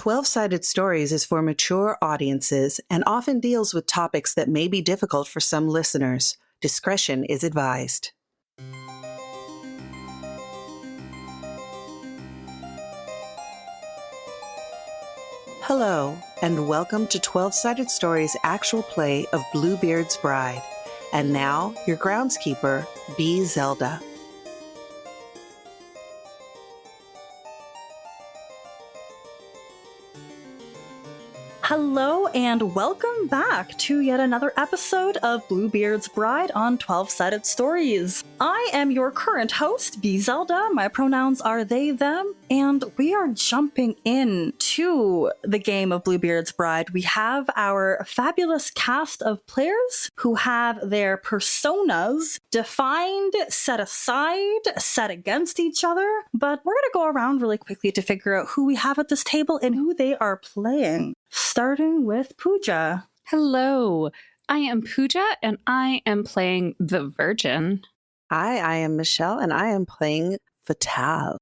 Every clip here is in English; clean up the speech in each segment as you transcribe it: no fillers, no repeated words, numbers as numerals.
12-Sided Stories is for mature audiences and often deals with topics that may be difficult for some listeners. Discretion is advised. Hello, and welcome to 12-Sided Stories' actual play of Bluebeard's Bride. And now, your groundskeeper, B. Zelda. Hello and welcome back to yet another episode of Bluebeard's Bride on 12-Sided Stories. I am your current host, B. Zelda. My pronouns are they, them, and we are jumping into the game of Bluebeard's Bride. We have our fabulous cast of players who have their personas defined, set aside, set against each other, but we're going to go around really quickly to figure out who we have at this table and who they are playing. Starting with Pooja. Hello, I am Pooja and I am playing the Virgin. Hi, I am Michelle and I am playing Fatale.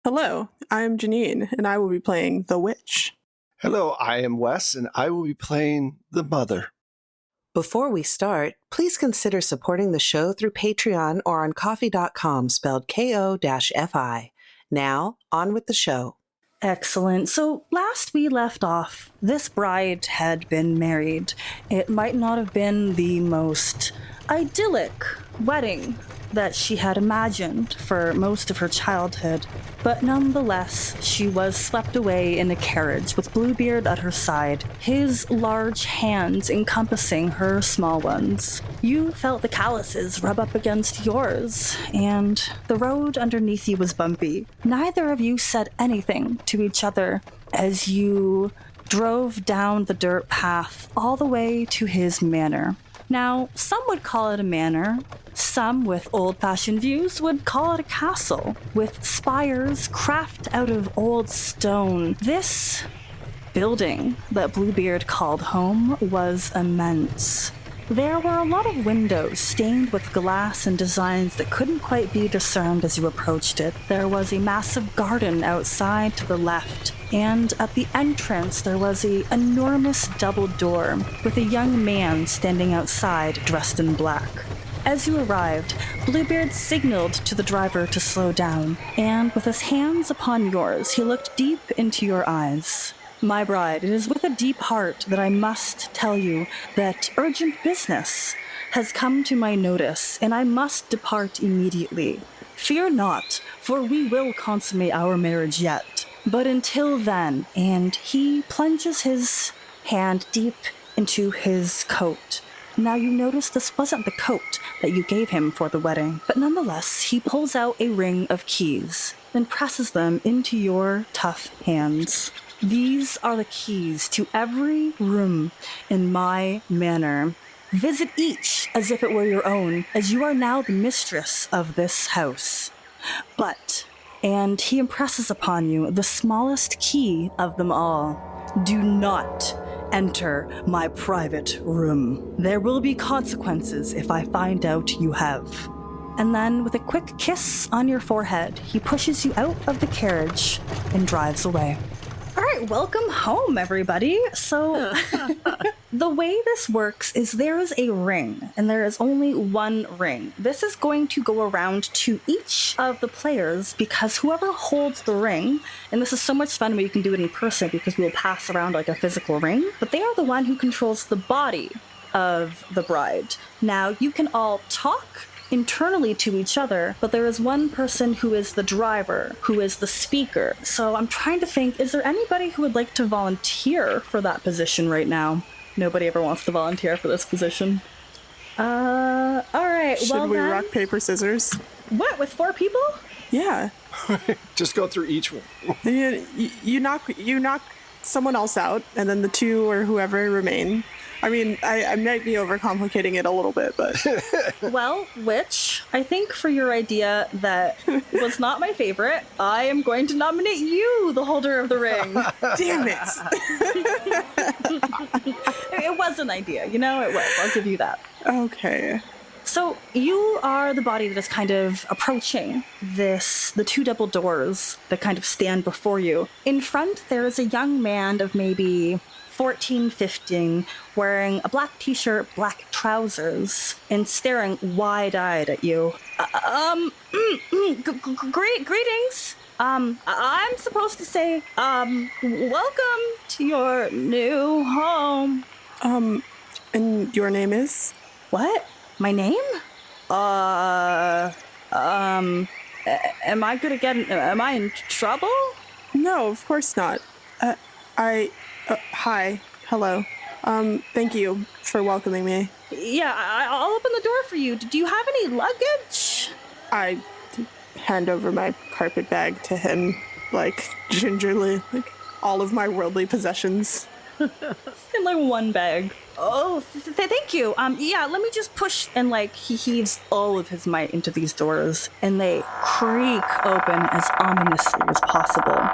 Hello, I am Janine and I will be playing the Witch. Hello, I am Wes and I will be playing the Mother. Before we start, please consider supporting the show through Patreon or on Ko-fi, spelled Ko-fi. Now, on with the show. Excellent. So last we left off, this bride had been married. It might not have been the most idyllic wedding that she had imagined for most of her childhood, but nonetheless, she was swept away in a carriage with Bluebeard at her side, his large hands encompassing her small ones. You felt the calluses rub up against yours, and the road underneath you was bumpy. Neither of you said anything to each other as you drove down the dirt path all the way to his manor. Now, some would call it a manor. Some with old-fashioned views would call it a castle, with spires crafted out of old stone. This building that Bluebeard called home was immense. There were a lot of windows stained with glass and designs that couldn't quite be discerned as you approached it. There was a massive garden outside to the left, and at the entrance there was an enormous double door with a young man standing outside dressed in black. As you arrived, Bluebeard signaled to the driver to slow down, and with his hands upon yours, he looked deep into your eyes. My bride, it is with a deep heart that I must tell you that urgent business has come to my notice, and I must depart immediately. Fear not, for we will consummate our marriage yet. But until then, and he plunges his hand deep into his coat. Now you notice this wasn't the coat that you gave him for the wedding, but nonetheless, he pulls out a ring of keys and presses them into your tough hands. These are the keys to every room in my manor. Visit each as if it were your own, as you are now the mistress of this house. But, and he impresses upon you the smallest key of them all, do not enter my private room. There will be consequences if I find out you have. And then, with a quick kiss on your forehead, he pushes you out of the carriage and drives away. All right, welcome home, everybody. So, the way this works is there is a ring, and there is only one ring. This is going to go around to each of the players because whoever holds the ring, and this is so much fun when you can do it in person because we'll pass around like a physical ring, but they are the one who controls the body of the bride. Now, you can all talk internally to each other, but there is one person who is the driver, who is the speaker. So I'm trying to think, is there anybody who would like to volunteer for that position right now? Nobody ever wants to volunteer for this position. All right, Should we rock, paper, scissors? What, with 4 people? Yeah. Just go through each one. You knock someone else out, and then the 2 or whoever remain. I mean, I might be overcomplicating it a little bit, but... Well, Witch, I think for your idea that was not my favorite, I am going to nominate you, the holder of the ring. Damn it! It was an idea, you know? It was. I'll give you that. Okay. So you are the body that is kind of approaching the two double doors that kind of stand before you. In front, there is a young man of maybe 14, 15, wearing a black t-shirt, black trousers, and staring wide-eyed at you. Greetings. I'm supposed to say, welcome to your new home. And your name is? What? My name? Am I am I in trouble? No, of course not. Hi. Hello. Thank you for welcoming me. Yeah, I'll open the door for you. Do you have any luggage? I hand over my carpet bag to him, like, gingerly, like, all of my worldly possessions. In, like, one bag. Oh, thank you. Yeah, let me just push, and, like, he heaves all of his might into these doors, and they creak open as ominously as possible.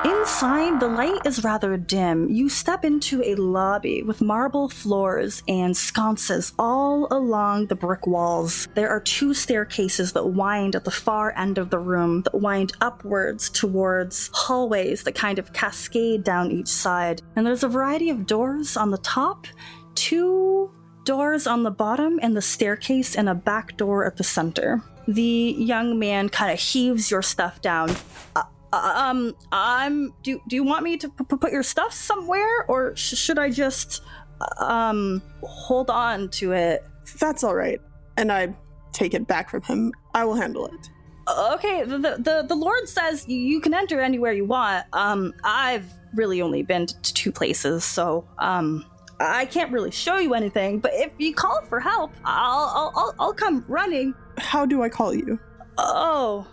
Inside, the light is rather dim. You step into a lobby with marble floors and sconces all along the brick walls. There are 2 staircases that wind at the far end of the room, that wind upwards towards hallways that kind of cascade down each side. And there's a variety of doors on the top, 2 doors on the bottom, and the staircase and a back door at the center. The young man kind of heaves your stuff down. Do you want me to put your stuff somewhere, or should I just, hold on to it? That's all right. And I take it back from him. I will handle it. Okay, the Lord says you can enter anywhere you want. I've really only been to 2 places, so, I can't really show you anything, but if you call for help, I'll come running. How do I call you? Oh,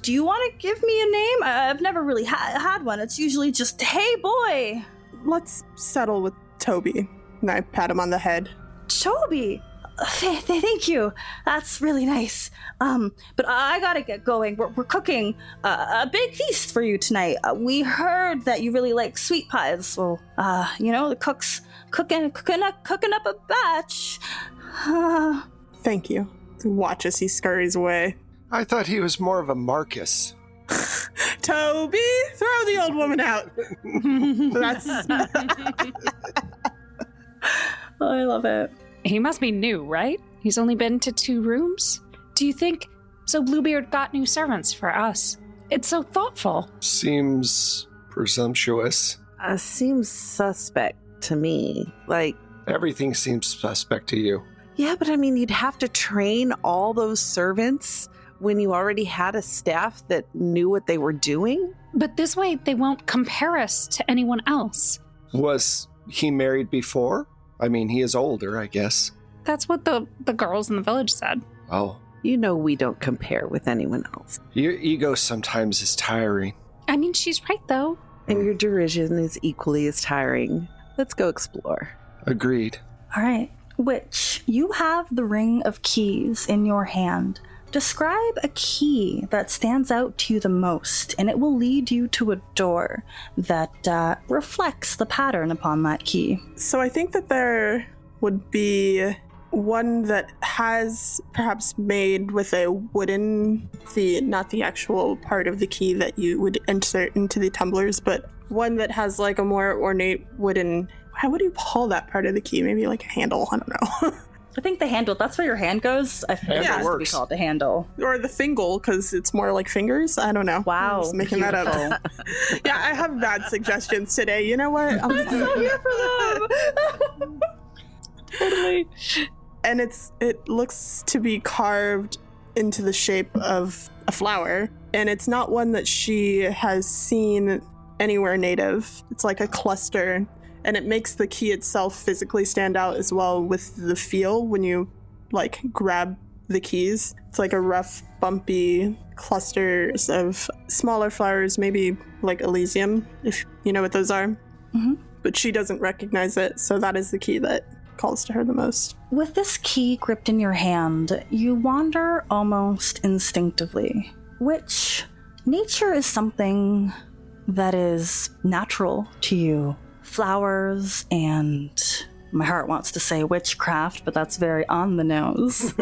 do you want to give me a name? I've never really had one. It's usually just, hey, boy. Let's settle with Toby. And I pat him on the head. Toby? Thank you. That's really nice. But I gotta get going. We're cooking a big feast for you tonight. We heard that you really like sweet pies, so, the cook's cooking up a batch. Thank you. Watch as he scurries away. I thought he was more of a Marcus. Toby, throw the old woman out. That's. Oh, I love it. He must be new, right? He's only been to 2 rooms? Do you think... So Bluebeard got new servants for us. It's so thoughtful. Seems presumptuous. Seems suspect to me. Like... Everything seems suspect to you. Yeah, but I mean, you'd have to train all those servants when you already had a staff that knew what they were doing? But this way, they won't compare us to anyone else. Was he married before? I mean, he is older, I guess. That's what the girls in the village said. Oh. You know we don't compare with anyone else. Your ego sometimes is tiring. I mean, she's right, though. And your derision is equally as tiring. Let's go explore. Agreed. All right. Witch, you have the Ring of Keys in your hand. Describe a key that stands out to you the most, and it will lead you to a door that reflects the pattern upon that key. So I think that there would be one that has perhaps made with a wooden, not the actual part of the key that you would insert into the tumblers, but one that has like a more ornate wooden, what do you call that part of the key? Maybe like a handle, I don't know. I think the handle, that's where your hand goes. I think it has to be called the handle. Or the fingle, because it's more like fingers. I don't know. Wow. I'm just making that up. Yeah, I have bad suggestions today. You know what? I'm so here for them. Totally. And it looks to be carved into the shape of a flower. And it's not one that she has seen anywhere native. It's like a cluster. And it makes the key itself physically stand out as well with the feel when you, like, grab the keys. It's like a rough, bumpy clusters of smaller flowers, maybe like Elysium, if you know what those are. Mm-hmm. But she doesn't recognize it, so that is the key that calls to her the most. With this key gripped in your hand, you wander almost instinctively, which nature is something that is natural to you. Flowers and My heart wants to say witchcraft, but that's very on the nose.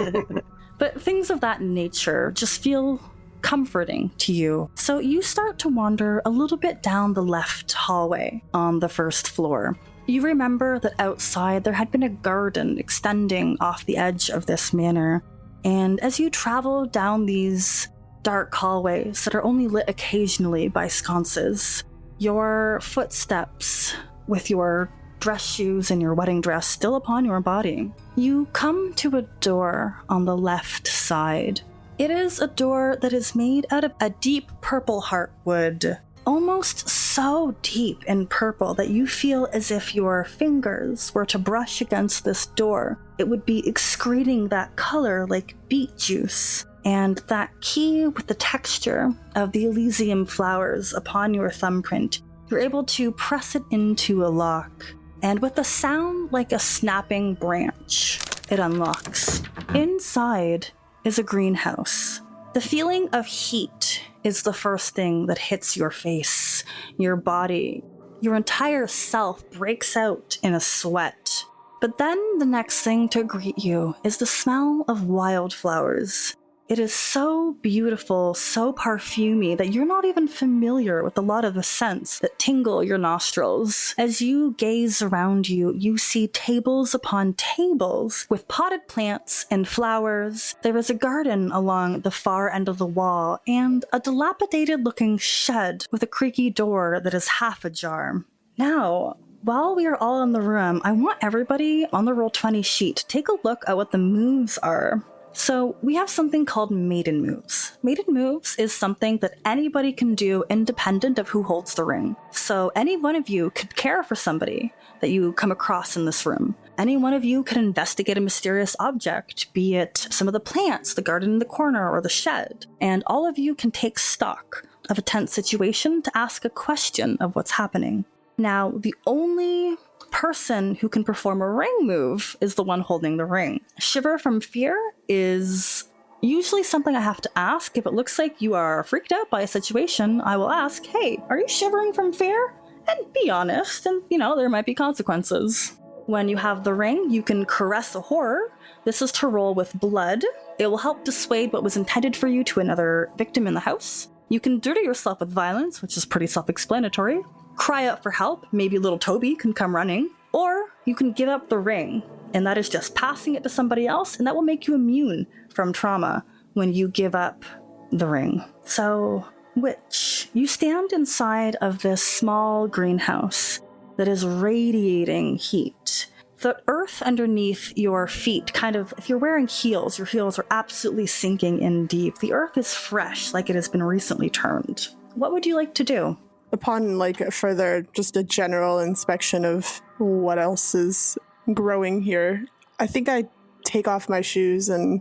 But things of that nature just feel comforting to you. So you start to wander a little bit down the left hallway on the first floor. You remember that outside there had been a garden extending off the edge of this manor. And as you travel down these dark hallways that are only lit occasionally by sconces, your footsteps with your dress shoes and your wedding dress still upon your body, you come to a door on the left side. It is a door that is made out of a deep purple heartwood, almost so deep in purple that you feel as if your fingers were to brush against this door. It would be excreting that color like beet juice. And that key with the texture of the Elysium flowers upon your thumbprint, you're able to press it into a lock. And with a sound like a snapping branch, it unlocks. Inside is a greenhouse. The feeling of heat is the first thing that hits your face, your body. Your entire self breaks out in a sweat. But then the next thing to greet you is the smell of wildflowers. It is so beautiful, so perfumey that you're not even familiar with a lot of the scents that tingle your nostrils. As you gaze around you, you see tables upon tables with potted plants and flowers. There is a garden along the far end of the wall and a dilapidated-looking shed with a creaky door that is half ajar. Now, while we are all in the room, I want everybody on the Roll20 sheet to take a look at what the moves are. So we have something called maiden moves. Maiden moves is something that anybody can do independent of who holds the ring. So any one of you could care for somebody that you come across in this room. Any one of you could investigate a mysterious object, be it some of the plants, the garden in the corner, or the shed. And all of you can take stock of a tense situation to ask a question of what's happening. Now, the only person who can perform a ring move is the one holding the ring. Shiver from fear is usually something I have to ask. If it looks like you are freaked out by a situation, I will ask, hey, are you shivering from fear? And be honest, and there might be consequences. When you have the ring, you can caress a horror. This is to roll with blood. It will help dissuade what was intended for you to another victim in the house. You can dirty yourself with violence, which is pretty self-explanatory. Cry out for help, maybe little Toby can come running, or you can give up the ring, and that is just passing it to somebody else, and that will make you immune from trauma when you give up the ring. So, witch, you stand inside of this small greenhouse that is radiating heat. The earth underneath your feet, if you're wearing heels, your heels are absolutely sinking in deep. The earth is fresh, like it has been recently turned. What would you like to do? Upon further just a general inspection of what else is growing here, I think I take off my shoes and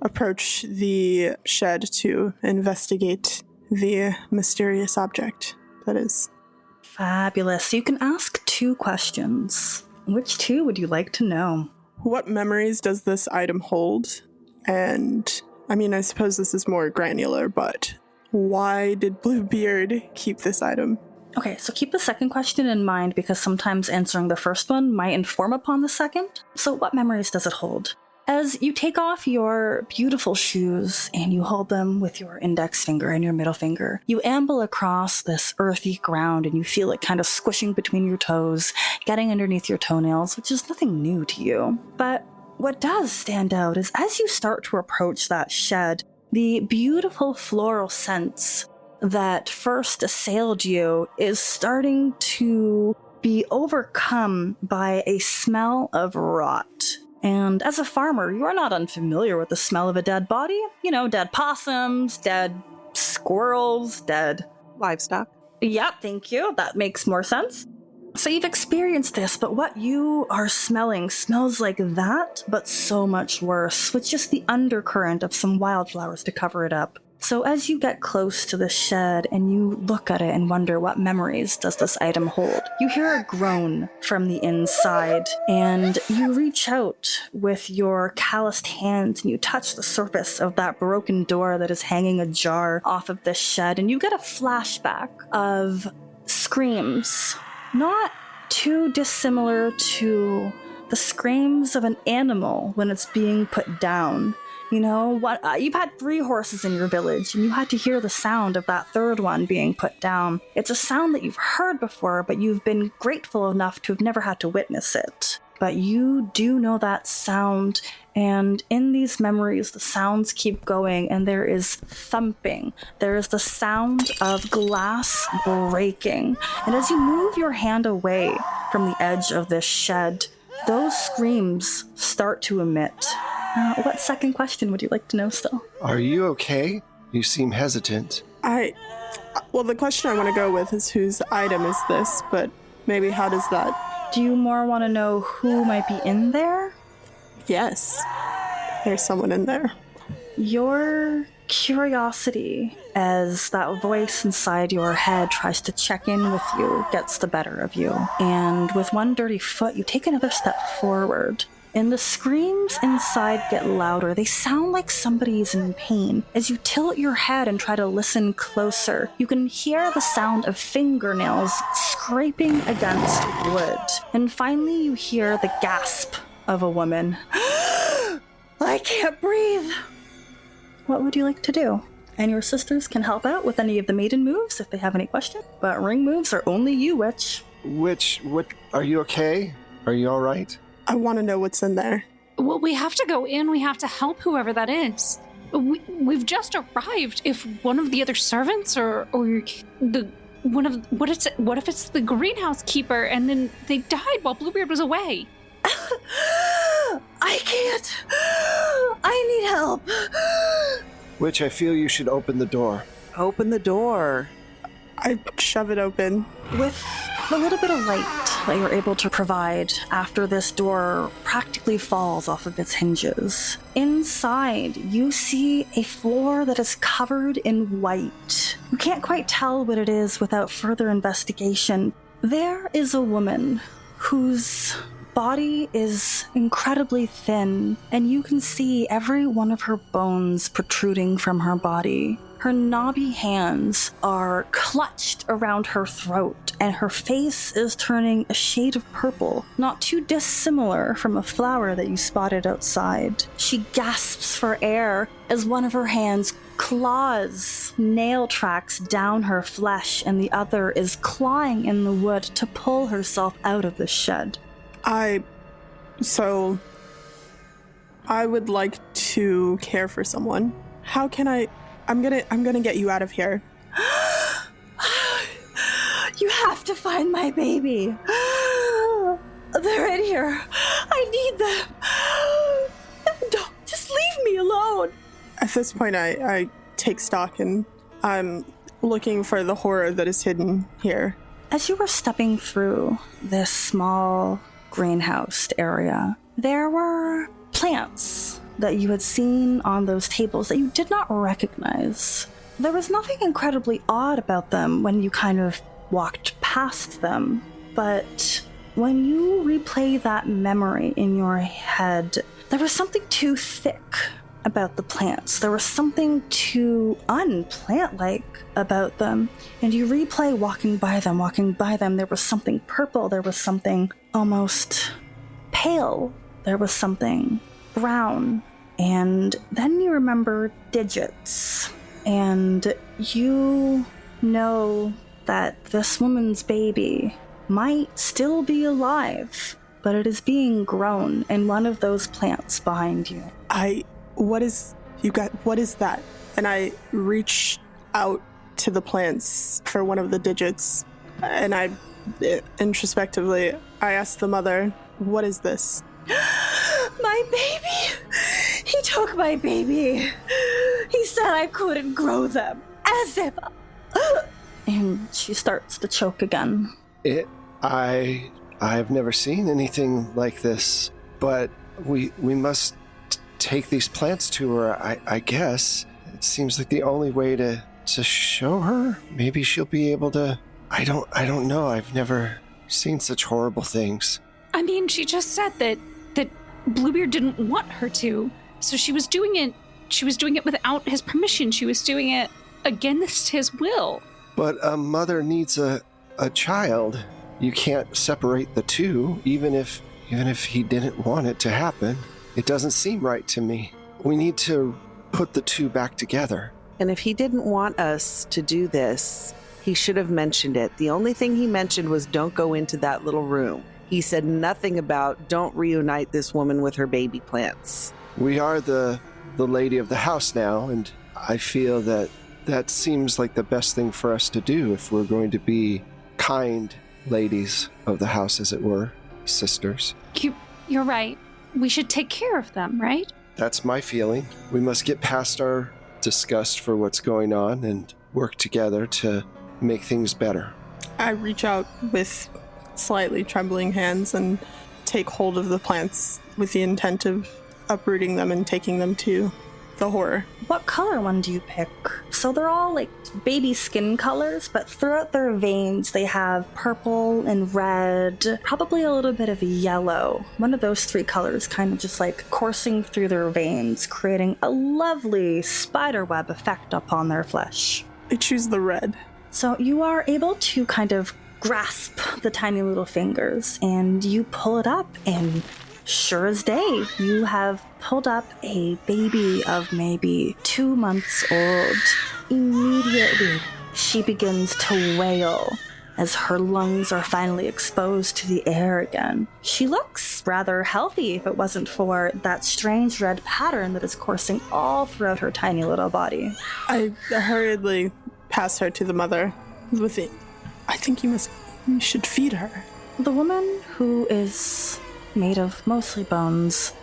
approach the shed to investigate the mysterious object that is. Fabulous. You can ask 2 questions. Which 2 would you like to know? What memories does this item hold? And I suppose this is more granular, but why did Bluebeard keep this item? Okay, so keep the second question in mind because sometimes answering the first one might inform upon the second. So what memories does it hold? As you take off your beautiful shoes and you hold them with your index finger and your middle finger, you amble across this earthy ground and you feel it kind of squishing between your toes, getting underneath your toenails, which is nothing new to you. But what does stand out is as you start to approach that shed, the beautiful floral scents that first assailed you is starting to be overcome by a smell of rot. And as a farmer, you are not unfamiliar with the smell of a dead body. Dead possums, dead squirrels, dead Livestock. Yep, thank you. That makes more sense. So you've experienced this, but what you are smelling smells like that, but so much worse, with just the undercurrent of some wildflowers to cover it up. So as you get close to the shed and you look at it and wonder what memories does this item hold, you hear a groan from the inside and you reach out with your calloused hands and you touch the surface of that broken door that is hanging ajar off of this shed, and you get a flashback of screams, not too dissimilar to the screams of an animal when it's being put down. You know, you've had 3 horses in your village, and you had to hear the sound of that 3rd one being put down. It's a sound that you've heard before, but you've been grateful enough to have never had to witness it. But you do know that sound, and in these memories, the sounds keep going, and there is thumping. There is the sound of glass breaking. And as you move your hand away from the edge of this shed, those screams start to emit. What second question would you like to know still? Are you okay? You seem hesitant. Well, the question I want to go with is whose item is this, but maybe how does that... Do you more want to know who might be in there? Yes. There's someone in there. Your curiosity, as that voice inside your head tries to check in with you, gets the better of you. And with one dirty foot, you take another step forward. And the screams inside get louder. They sound like somebody's in pain. As you tilt your head and try to listen closer, you can hear the sound of fingernails scraping against wood. And finally, you hear the gasp of a woman. I can't breathe. What would you like to do? And your sisters can help out with any of the maiden moves if they have any questions. But ring moves are only you, witch. What, are you okay? Are you all right? I want to know what's in there. Well, we have to go in. We have to help whoever that is. We've just arrived. If one of the other servants or the one of what if it's the greenhouse keeper and then they died while Bluebeard was away? I can't. I need help. Which I feel you should open the door. Open the door. I shove it open. With the little bit of light that you're able to provide after this door practically falls off of its hinges, inside you see a floor that is covered in white. You can't quite tell what it is without further investigation. There is a woman whose body is incredibly thin, and you can see every one of her bones protruding from her body. Her knobby hands are clutched around her throat, and her face is turning a shade of purple, not too dissimilar from a flower that you spotted outside. She gasps for air as one of her hands claws nail tracks down her flesh, and the other is clawing in the wood to pull herself out of the shed. I would like to care for someone. How can I'm gonna get you out of here. You have to find my baby. They're in here. I need them. Don't, just leave me alone. At this point, I take stock and I'm looking for the horror that is hidden here. As you were stepping through this small greenhouse area, there were plants that you had seen on those tables that you did not recognize. There was nothing incredibly odd about them when you kind of walked past them, but when you replay that memory in your head, there was something too thick about the plants. There was something too unplant-like about them. And you replay walking by them, there was something purple, there was something almost pale, there was something brown. And then you remember digits, and you know that this woman's baby might still be alive, but it is being grown in one of those plants behind you. What is that? And I reach out to the plants for one of the digits, and I introspectively ask the mother, what is this? My baby! He took my baby! He said I couldn't grow them. As if... And she starts to choke again. I've never seen anything like this, but we must take these plants to her, I guess. It seems like the only way to show her. Maybe she'll be able to... I don't know. I've never seen such horrible things. I mean, she just said that Bluebeard didn't want her to, so she was doing it without his permission. She was doing it against his will. But a mother needs a child. You can't separate the two, even if even if he didn't want it to happen. It doesn't seem right to me. We need to put the two back together. And if he didn't want us to do this, he should have mentioned it. The only thing he mentioned was don't go into that little room. He said nothing about don't reunite this woman with her baby plants. We are the lady of the house now, and I feel that seems like the best thing for us to do if we're going to be kind ladies of the house, as it were, sisters. You're right. We should take care of them, right? That's my feeling. We must get past our disgust for what's going on and work together to make things better. I reach out with slightly trembling hands and take hold of the plants with the intent of uprooting them and taking them to the horror. What color one do you pick? So they're all like baby skin colors, but throughout their veins they have purple and red, probably a little bit of yellow. One of those three colors kind of just like coursing through their veins, creating a lovely spiderweb effect upon their flesh. I choose the red. So you are able to kind of grasp the tiny little fingers and you pull it up, and sure as day, you have pulled up a baby of maybe 2 months old. Immediately, she begins to wail as her lungs are finally exposed to the air again. She looks rather healthy if it wasn't for that strange red pattern that is coursing all throughout her tiny little body. I hurriedly pass her to the mother with it. I think you should feed her. The woman, who is made of mostly bones,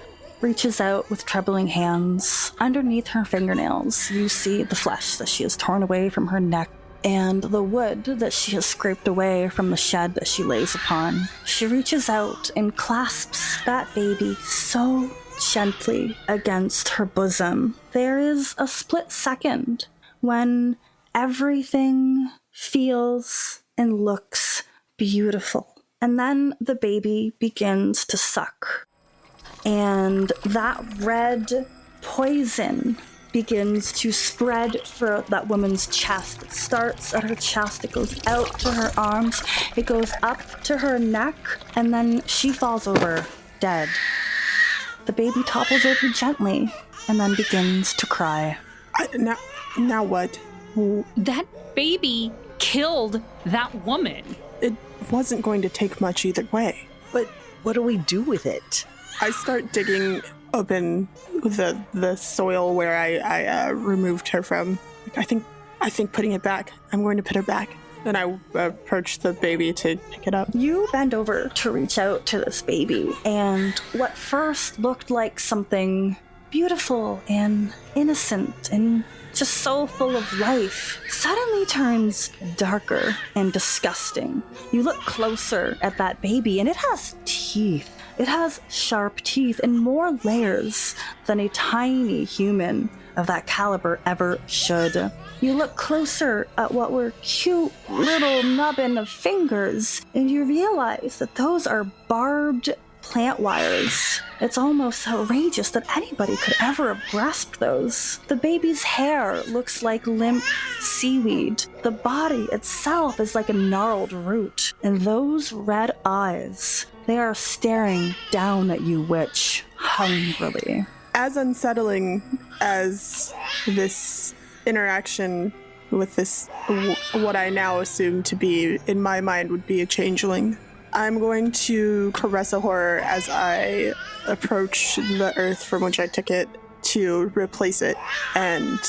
reaches out with trembling hands. Underneath her fingernails, you see the flesh that she has torn away from her neck and the wood that she has scraped away from the shed that she lays upon. She reaches out and clasps that baby so gently against her bosom. There is a split second when everything feels and looks beautiful. And then the baby begins to suck. And that red poison begins to spread throughout that woman's chest. It starts at her chest, it goes out to her arms, it goes up to her neck, and then she falls over, dead. The baby topples over gently, and then begins to cry. Now what? That baby killed that woman. It wasn't going to take much either way. But what do we do with it? I start digging open the soil where I removed her from. I think putting it back. I'm going to put her back. And I approach the baby to pick it up. You bend over to reach out to this baby, and what first looked like something beautiful and innocent and just so full of life suddenly turns darker and disgusting. You look closer at that baby, and it has teeth. It has sharp teeth and more layers than a tiny human of that caliber ever should. You look closer at what were cute little nubbin of fingers, and you realize that those are barbed plant wires. It's almost outrageous that anybody could ever have grasped those. The baby's hair looks like limp seaweed. The body itself is like a gnarled root. And those red eyes, they are staring down at you, witch, hungrily. As unsettling as this interaction with this, what I now assume to be, in my mind, would be a changeling, I'm going to caress a horror as I approach the earth from which I took it to replace it, and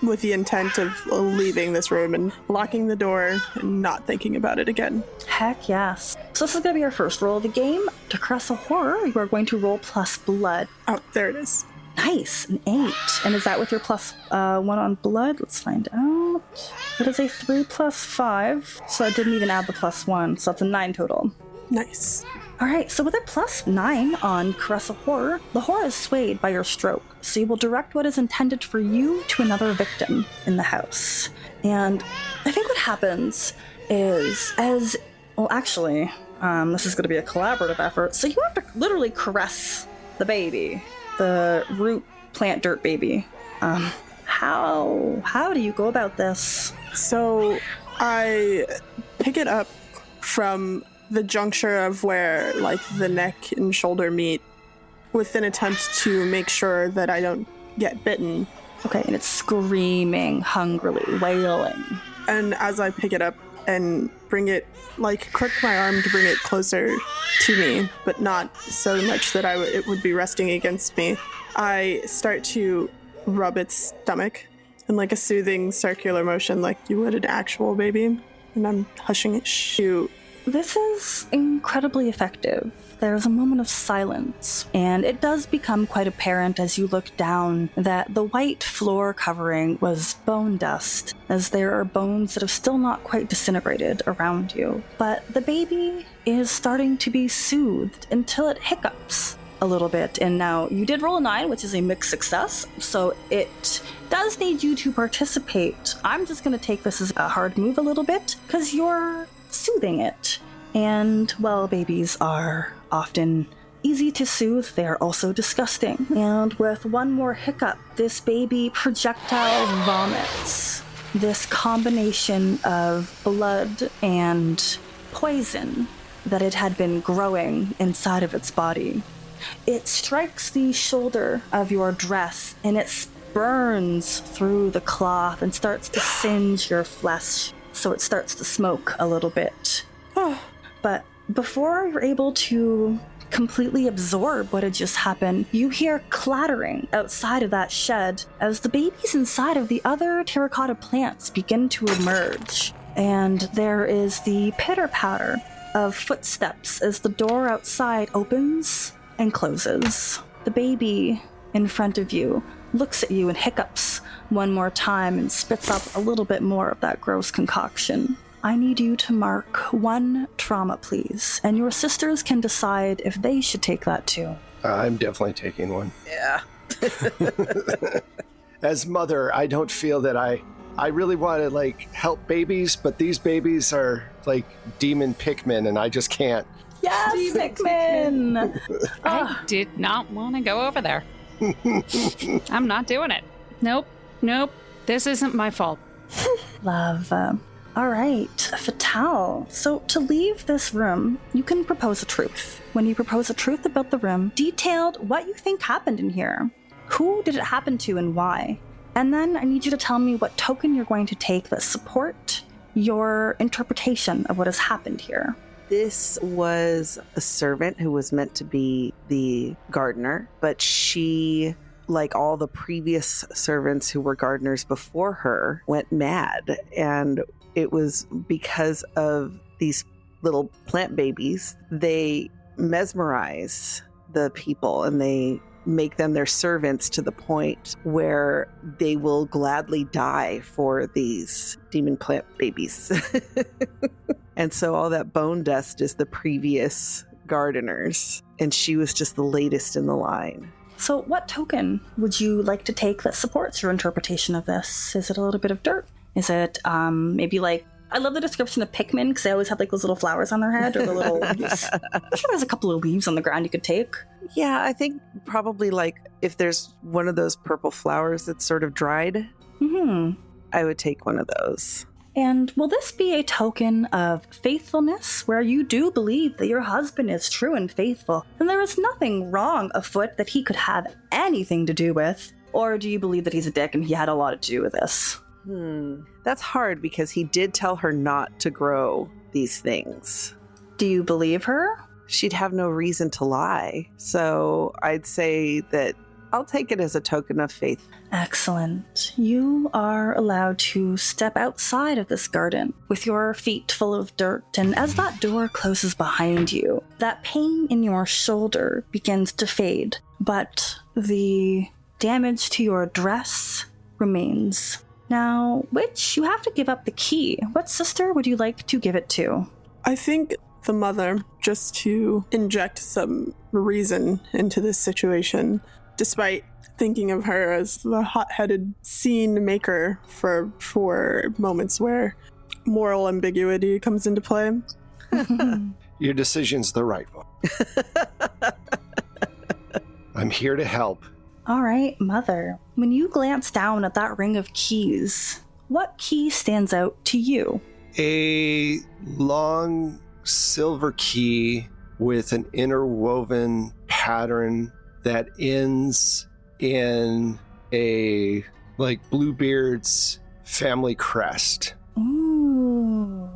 with the intent of leaving this room and locking the door and not thinking about it again. Heck yes. So this is going to be our first roll of the game. To caress a horror, you are going to roll plus blood. Oh, there it is. Nice, an 8. And is that with your plus 1 on blood? Let's find out. It is a 3 plus 5, so I didn't even add the plus 1, so that's a 9 total. Nice. Alright, so with a plus 9 on Caress a Horror, the horror is swayed by your stroke, so you will direct what is intended for you to another victim in the house. And I think what happens is, this is going to be a collaborative effort, so you have to literally caress the baby. The root plant dirt baby. How do you go about this? So I pick it up from the juncture of where like the neck and shoulder meet with an attempt to make sure that I don't get bitten. Okay, and it's screaming hungrily, wailing. And as I pick it up and bring it, like crook my arm to bring it closer to me, but not so much that it would be resting against me, I start to rub its stomach in like a soothing circular motion like you would an actual baby. And I'm hushing it. Shoot. This is incredibly effective. There's a moment of silence, and it does become quite apparent as you look down that the white floor covering was bone dust, as there are bones that have still not quite disintegrated around you. But the baby is starting to be soothed until it hiccups a little bit. And now you did roll a 9, which is a mixed success, so it does need you to participate. I'm just going to take this as a hard move a little bit, because you're soothing it. And while babies are often easy to soothe, they are also disgusting. And with one more hiccup, this baby projectile vomits this combination of blood and poison that it had been growing inside of its body. It strikes the shoulder of your dress, and it burns through the cloth and starts to singe your flesh, so it starts to smoke a little bit. But before you're able to completely absorb what had just happened, you hear clattering outside of that shed as the babies inside of the other terracotta plants begin to emerge. And there is the pitter-patter of footsteps as the door outside opens and closes. The baby in front of you looks at you and hiccups one more time and spits up a little bit more of that gross concoction. I need you to mark 1 trauma, please, and your sisters can decide if they should take that too. I'm definitely taking one. Yeah. As mother, I don't feel that I really want to like help babies, but these babies are like demon Pikmin and I just can't. Yes, Pikmin! I did not want to go over there. I'm not doing it. Nope. This isn't my fault. Love. All right, Fatal. So to leave this room, you can propose a truth. When you propose a truth about the room, detailed what you think happened in here. Who did it happen to and why? And then I need you to tell me what token you're going to take that support your interpretation of what has happened here. This was a servant who was meant to be the gardener, but she, like all the previous servants who were gardeners before her, went mad. And it was because of these little plant babies. They mesmerize the people and they make them their servants to the point where they will gladly die for these demon plant babies. And so all that bone dust is the previous gardeners, and she was just the latest in the line. So what token would you like to take that supports your interpretation of this? Is it a little bit of dirt? Is it maybe like, I love the description of Pikmin because they always have like those little flowers on their head or the little leaves. I'm sure there's a couple of leaves on the ground you could take. Yeah, I think probably like if there's one of those purple flowers that's sort of dried, I would take one of those. And will this be a token of faithfulness where you do believe that your husband is true and faithful and there is nothing wrong afoot that he could have anything to do with? Or do you believe that he's a dick and he had a lot to do with this? That's hard because he did tell her not to grow these things. Do you believe her? She'd have no reason to lie. So I'd say that I'll take it as a token of faith. Excellent. You are allowed to step outside of this garden with your feet full of dirt, and as that door closes behind you, that pain in your shoulder begins to fade, but the damage to your dress remains. Now, Witch, you have to give up the key. What sister would you like to give it to? I think the mother, just to inject some reason into this situation, despite thinking of her as the hot-headed scene maker for moments where moral ambiguity comes into play. Your decision's the right one. I'm here to help. All right, Mother. When you glance down at that ring of keys, what key stands out to you? A long silver key with an interwoven pattern that ends in a, like, Bluebeard's family crest. Ooh.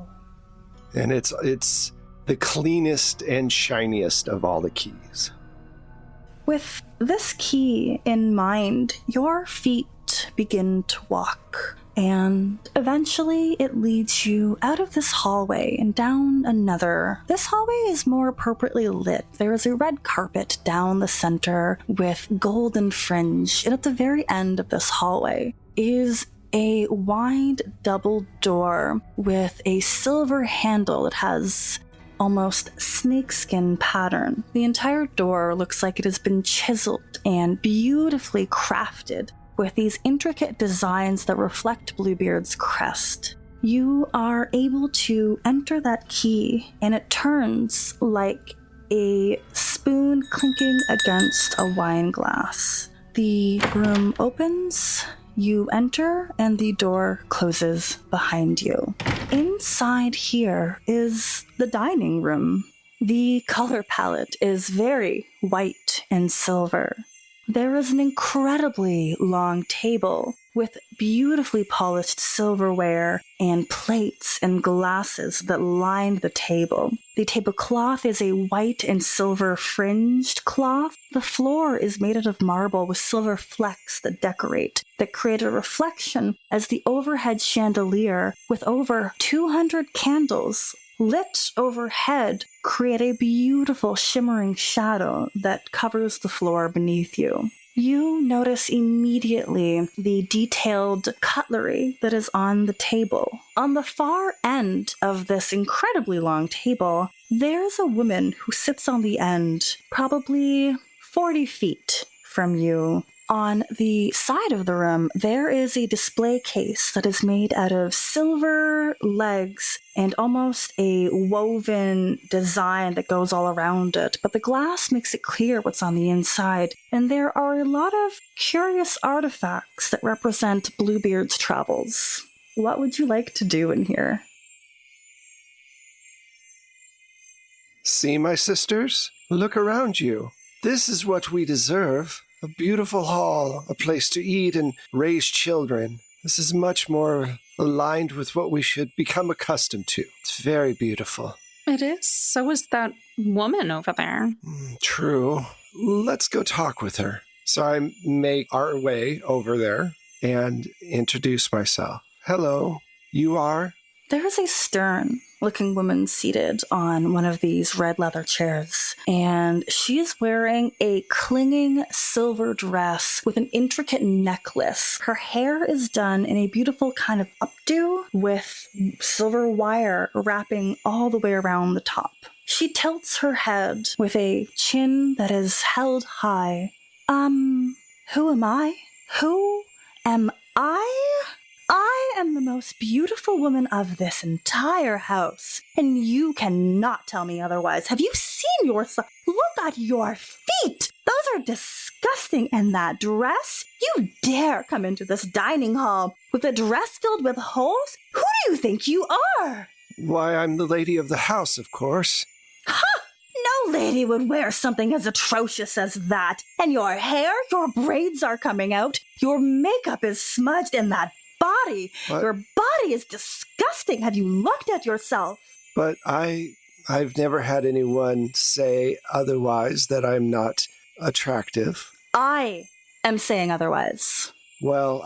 And it's the cleanest and shiniest of all the keys. With this key in mind, your feet begin to walk, and eventually it leads you out of this hallway and down another. This hallway is more appropriately lit. There is a red carpet down the center with golden fringe, and at the very end of this hallway is a wide double door with a silver handle. It has almost snakeskin pattern. The entire door looks like it has been chiseled and beautifully crafted with these intricate designs that reflect Bluebeard's crest. You are able to enter that key, and it turns like a spoon clinking against a wine glass. The room opens, you enter, and the door closes behind you. Inside here is the dining room. The color palette is very white and silver. There is an incredibly long table with beautifully polished silverware and plates and glasses that line the table. The tablecloth is a white and silver fringed cloth. The floor is made out of marble with silver flecks that create a reflection as the overhead chandelier with over 200 candles lit overhead create a beautiful shimmering shadow that covers the floor beneath you. You notice immediately the detailed cutlery that is on the table. On the far end of this incredibly long table, there's a woman who sits on the end, probably 40 feet from you. On the side of the room, there is a display case that is made out of silver legs and almost a woven design that goes all around it. But the glass makes it clear what's on the inside. And there are a lot of curious artifacts that represent Bluebeard's travels. What would you like to do in here? See, my sisters? Look around you. This is what we deserve. A beautiful hall, a place to eat and raise children. This is much more aligned with what we should become accustomed to. It's very beautiful. It is. So is that woman over there. True. Let's go talk with her. So I make our way over there and introduce myself. Hello, you are? There is a stern-looking woman seated on one of these red leather chairs, and she is wearing a clinging silver dress with an intricate necklace. Her hair is done in a beautiful kind of updo with silver wire wrapping all the way around the top. She tilts her head with a chin that is held high. Who am I? Who am I? I am the most beautiful woman of this entire house, and you cannot tell me otherwise. Have you seen yourself? Look at your feet! Those are disgusting, and that dress? You dare come into this dining hall with a dress filled with holes? Who do you think you are? Why, I'm the lady of the house, of course. Ha! No lady would wear something as atrocious as that. And your hair, your braids are coming out, your makeup is smudged, and that body. What? Your body is disgusting. Have you looked at yourself? But I've never had anyone say otherwise, that I'm not attractive. I am saying otherwise. Well,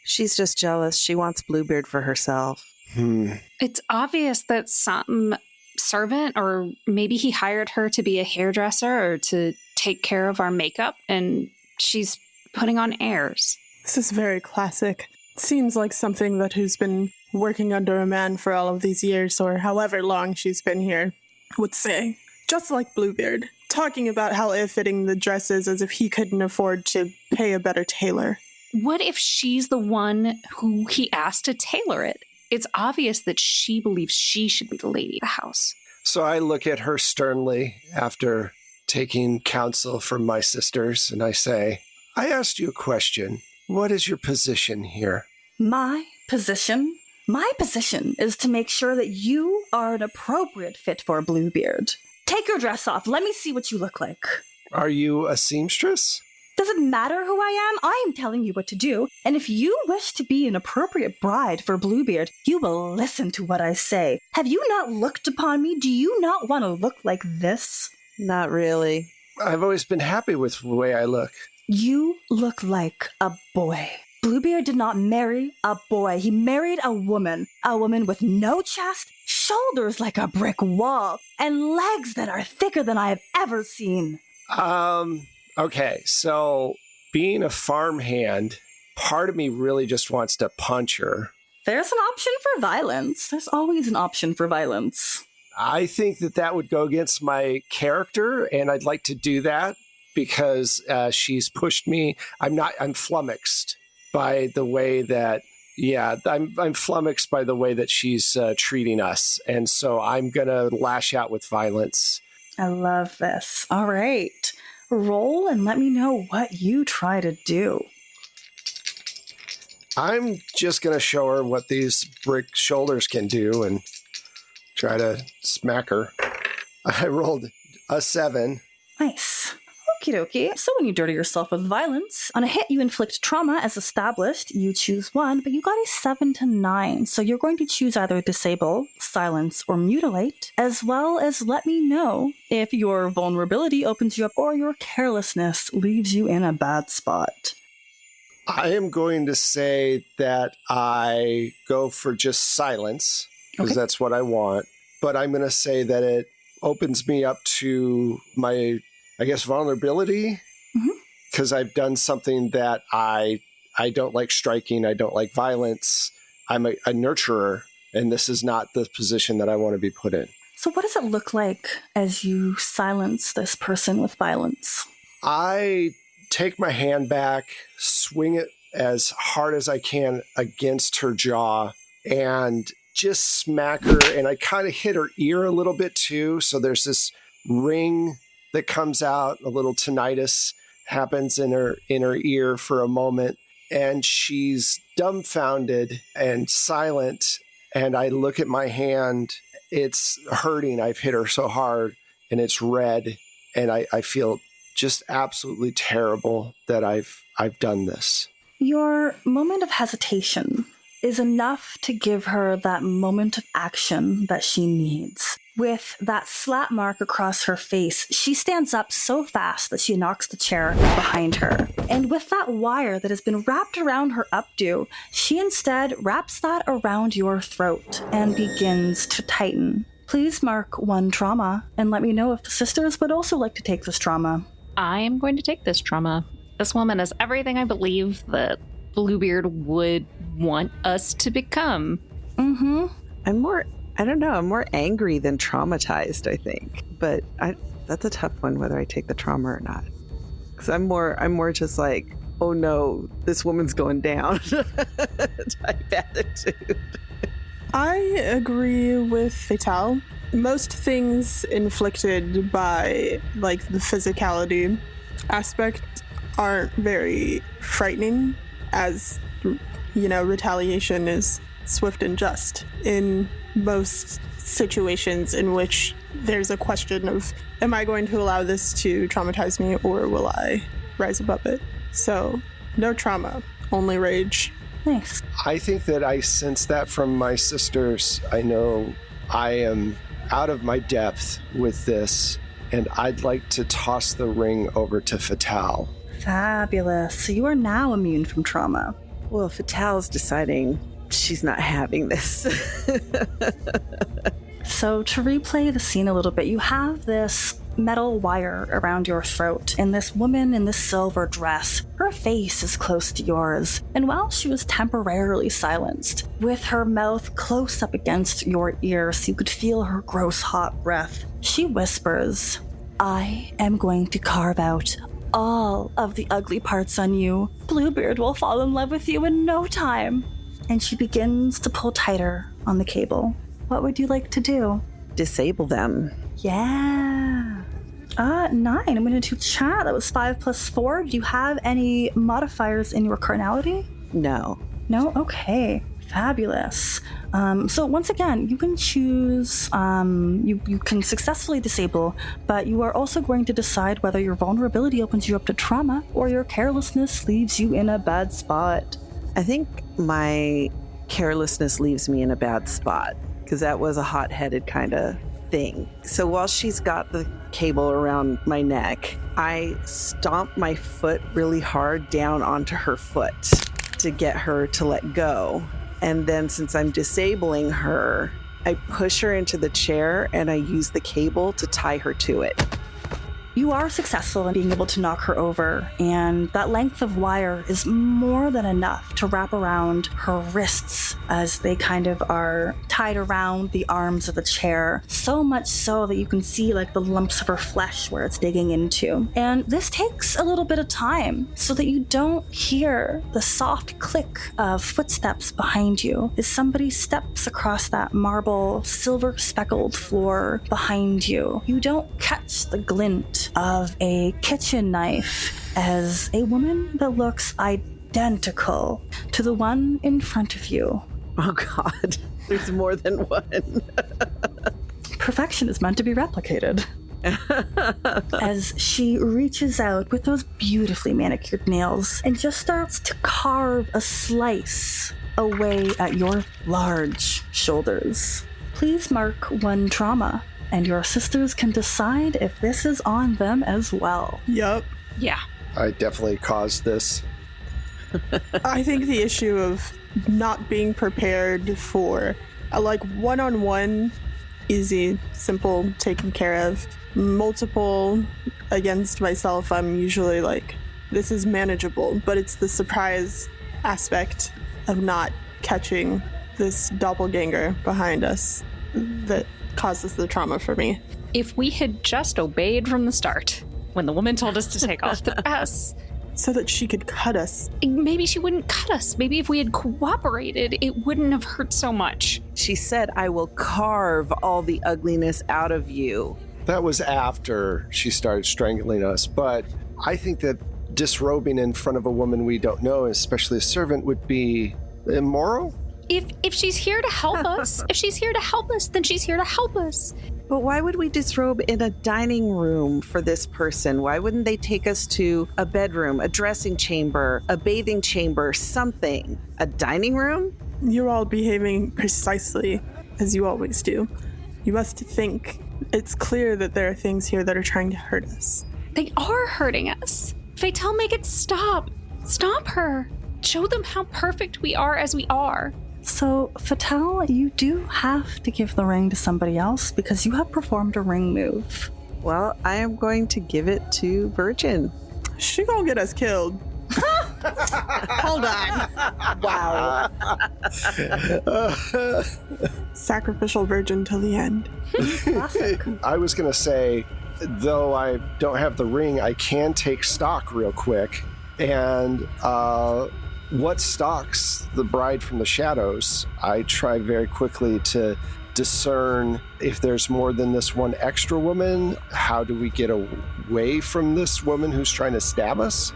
She's just jealous. She wants Bluebeard for herself. It's obvious that some servant, or maybe he hired her to be a hairdresser or to take care of our makeup, and she's putting on airs. This is very classic. It seems like something that who's been working under a man for all of these years, or however long she's been here, would say. Just like Bluebeard, talking about how ill-fitting the dress is as if he couldn't afford to pay a better tailor. What if she's the one who he asked to tailor it? It's obvious that she believes she should be the lady of the house. So I look at her sternly after taking counsel from my sisters, and I say, I asked you a question. What is your position here? My position My position is to make sure that you are an appropriate fit for Bluebeard. Take your dress off. Let me see what you look like. Are you a seamstress? Does it matter who I am? I am telling you what to do. And if you wish to be an appropriate bride for Bluebeard, you will listen to what I say. Have you not looked upon me? Do you not want to look like this? Not really. I've always been happy with the way I look. You look like a boy. Bluebeard did not marry a boy. He married a woman with no chest, shoulders like a brick wall, and legs that are thicker than I have ever seen. Okay, so being a farmhand, part of me really just wants to punch her. There's an option for violence. There's always an option for violence. I think that would go against my character, and I'd like to do that because she's pushed me. I'm flummoxed by the way that, I'm flummoxed by the way that she's treating us. And so I'm going to lash out with violence. I love this. All right. Roll and let me know what you try to do. I'm just going to show her what these brick shoulders can do and try to smack her. I rolled a 7. Nice. Okie dokie. So when you dirty yourself with violence, on a hit you inflict trauma as established. You choose one, but you got a 7 to 9. So you're going to choose either disable, silence, or mutilate, as well as let me know if your vulnerability opens you up or your carelessness leaves you in a bad spot. I am going to say that I go for just silence, because that's what I want. But I'm going to say that it opens me up to my, I guess, vulnerability, because I've done something that I don't like striking. I don't like violence. I'm a nurturer, and this is not the position that I want to be put in. So what does it look like as you silence this person with violence? I take my hand back, swing it as hard as I can against her jaw, and just smack her. And I kind of hit her ear a little bit too. So there's this ring that comes out, a little tinnitus happens in her ear for a moment, and she's dumbfounded and silent. And I look at my hand, it's hurting. I've hit her so hard and it's red. And I feel just absolutely terrible that I've done this. Your moment of hesitation is enough to give her that moment of action that she needs. With that slap mark across her face, she stands up so fast that she knocks the chair behind her. And with that wire that has been wrapped around her updo, she instead wraps that around your throat and begins to tighten. Please mark 1 trauma and let me know if the sisters would also like to take this trauma. I am going to take this trauma. This woman is everything I believe that Bluebeard would want us to become. Mm-hmm. I'm more angry than traumatized, I think. But that's a tough one, whether I take the trauma or not. Because I'm more just like, oh no, this woman's going down type attitude. I agree with Fatal. Most things inflicted by, like, the physicality aspect aren't very frightening, as, you know, retaliation is swift and just in most situations in which there's a question of, am I going to allow this to traumatize me, or will I rise above it? So, no trauma, only rage. Nice. I think that I sense that from my sisters. I know I am out of my depth with this, and I'd like to toss the ring over to Fatal. Fabulous. So you are now immune from trauma. Well, Fatal's deciding she's not having this. So to replay the scene a little bit, you have this metal wire around your throat, and this woman in this silver dress, her face is close to yours, and while she was temporarily silenced, with her mouth close up against your ear so you could feel her gross hot breath, she whispers, I am going to carve out all of the ugly parts on you. Bluebeard will fall in love with you in no time. And she begins to pull tighter on the cable. What would you like to do? Disable them. Yeah. 9. I'm going to do chat. That was 5 plus 4. Do you have any modifiers in your carnality? No. No? Okay. Fabulous. So once again, you can choose, you can successfully disable, but you are also going to decide whether your vulnerability opens you up to trauma or your carelessness leaves you in a bad spot. I think my carelessness leaves me in a bad spot because that was a hot-headed kind of thing. So while she's got the cable around my neck, I stomp my foot really hard down onto her foot to get her to let go. And then since I'm disabling her, I push her into the chair and I use the cable to tie her to it. You are successful in being able to knock her over, and that length of wire is more than enough to wrap around her wrists as they kind of are tied around the arms of the chair, so much so that you can see like the lumps of her flesh where it's digging into. And this takes a little bit of time so that you don't hear the soft click of footsteps behind you as somebody steps across that marble, silver speckled floor behind you. You don't catch the glint of a kitchen knife as a woman that looks identical to the one in front of you. Oh God, there's more than one. Perfection is meant to be replicated. As she reaches out with those beautifully manicured nails and just starts to carve a slice away at your large shoulders. Please mark 1 trauma, and your sisters can decide if this is on them as well. Yup. Yeah. I definitely caused this. I think the issue of not being prepared for a one-on-one, easy, simple, taken care of. Multiple against myself, I'm usually like, this is manageable, but it's the surprise aspect of not catching this doppelganger behind us that causes the trauma for me. If we had just obeyed from the start, when the woman told us to take off the dress, So that she could cut us. maybe she wouldn't cut us. Maybe if we had cooperated, it wouldn't have hurt so much. She said, I will carve all the ugliness out of you. That was after she started strangling us, but I think that disrobing in front of a woman we don't know, especially a servant, would be immoral. If she's here to help us, then she's here to help us. But why would we disrobe in a dining room for this person? Why wouldn't they take us to a bedroom, a dressing chamber, a bathing chamber, something? A dining room? You're all behaving precisely as you always do. You must think it's clear that there are things here that are trying to hurt us. They are hurting us. Fatal, make it stop. Stop her. Show them how perfect we are as we are. So, Fatal, you do have to give the ring to somebody else because you have performed a ring move. Well, I am going to give it to Virgin. She gonna get us killed. Hold on. Wow. Sacrificial virgin till the end. Classic. I was going to say, though I don't have the ring, I can take stock real quick. And what stalks the bride from the shadows? I try very quickly to discern if there's more than this one extra woman. How do we get away from this woman who's trying to stab us?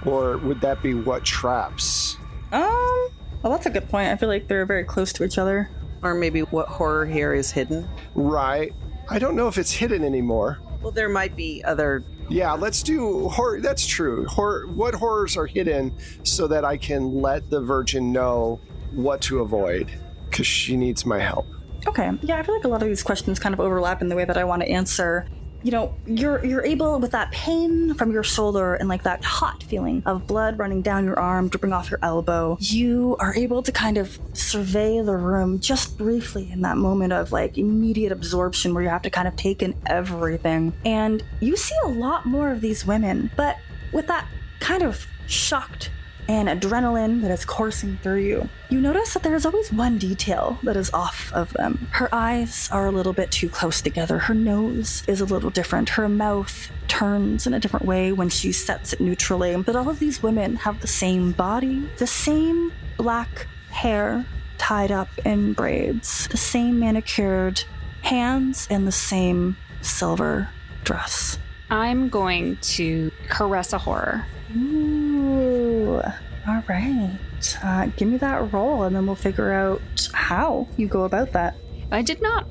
Or would that be what traps? Well, that's a good point. I feel like they're very close to each other. Or maybe what horror here is hidden. Right. I don't know if it's hidden anymore. Well, there might be other... Yeah, let's do horror. That's true. What horrors are hidden so that I can let the Virgin know what to avoid, because she needs my help. Okay. Yeah, I feel like a lot of these questions kind of overlap in the way that I want to answer. You know, you're able, with that pain from your shoulder and like that hot feeling of blood running down your arm, dripping off your elbow, you are able to kind of survey the room just briefly in that moment of like immediate absorption where you have to kind of take in everything. And you see a lot more of these women, but with that kind of shocked and adrenaline that is coursing through you, you notice that there is always one detail that is off of them. Her eyes are a little bit too close together. Her nose is a little different. Her mouth turns in a different way when she sets it neutrally. But all of these women have the same body, the same black hair tied up in braids, the same manicured hands, and the same silver dress. I'm going to caress a horror. Ooh, all right. right. Give me that roll, and then we'll figure out how you go about that. I did not.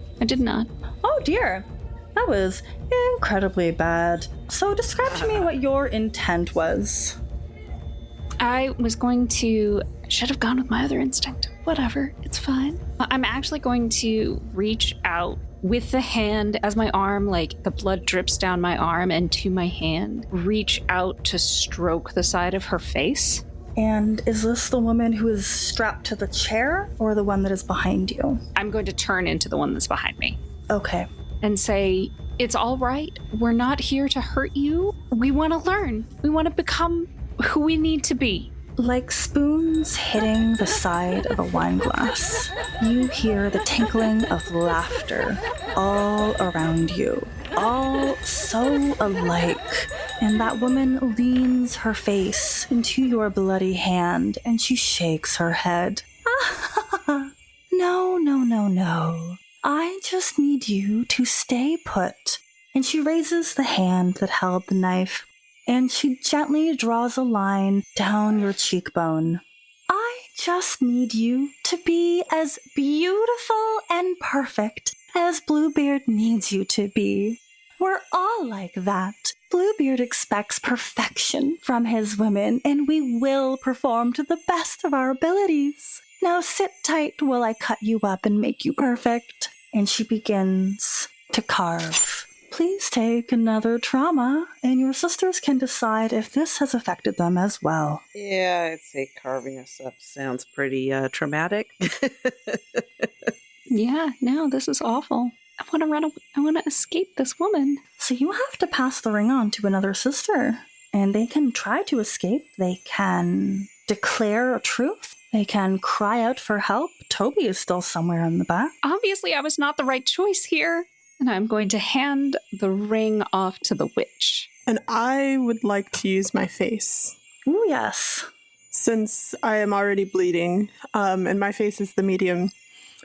Oh dear. That was incredibly bad. So describe to me what your intent was. I was going to... Should have gone with my other instinct. Whatever, it's fine. I'm actually going to reach out with the hand as my arm, like the blood drips down my arm and to my hand, reach out to stroke the side of her face. And is this the woman who is strapped to the chair or the one that is behind you? I'm going to turn into the one that's behind me Okay. and say, it's all right. We're not here to hurt you. We want to learn. We want to become who we need to be. Like spoons hitting the side of a wine glass, you hear the tinkling of laughter all around you, all so alike. And that woman leans her face into your bloody hand and she shakes her head. No. I just need you to stay put. And she raises the hand that held the knife, and she gently draws a line down your cheekbone. I just need you to be as beautiful and perfect as Bluebeard needs you to be. We're all like that. Bluebeard expects perfection from his women, and we will perform to the best of our abilities. Now sit tight while I cut you up and make you perfect. And she begins to carve. Please take another trauma, and your sisters can decide if this has affected them as well. Yeah, I'd say carving us up sounds pretty traumatic. Yeah, no, this is awful. I want to run away. I want to escape this woman. So you have to pass the ring on to another sister, and they can try to escape. They can declare a truth. They can cry out for help. Toby is still somewhere in the back. Obviously, I was not the right choice here. And I'm going to hand the ring off to the witch. And I would like to use my face. Ooh, yes. Since I am already bleeding, and my face is the medium.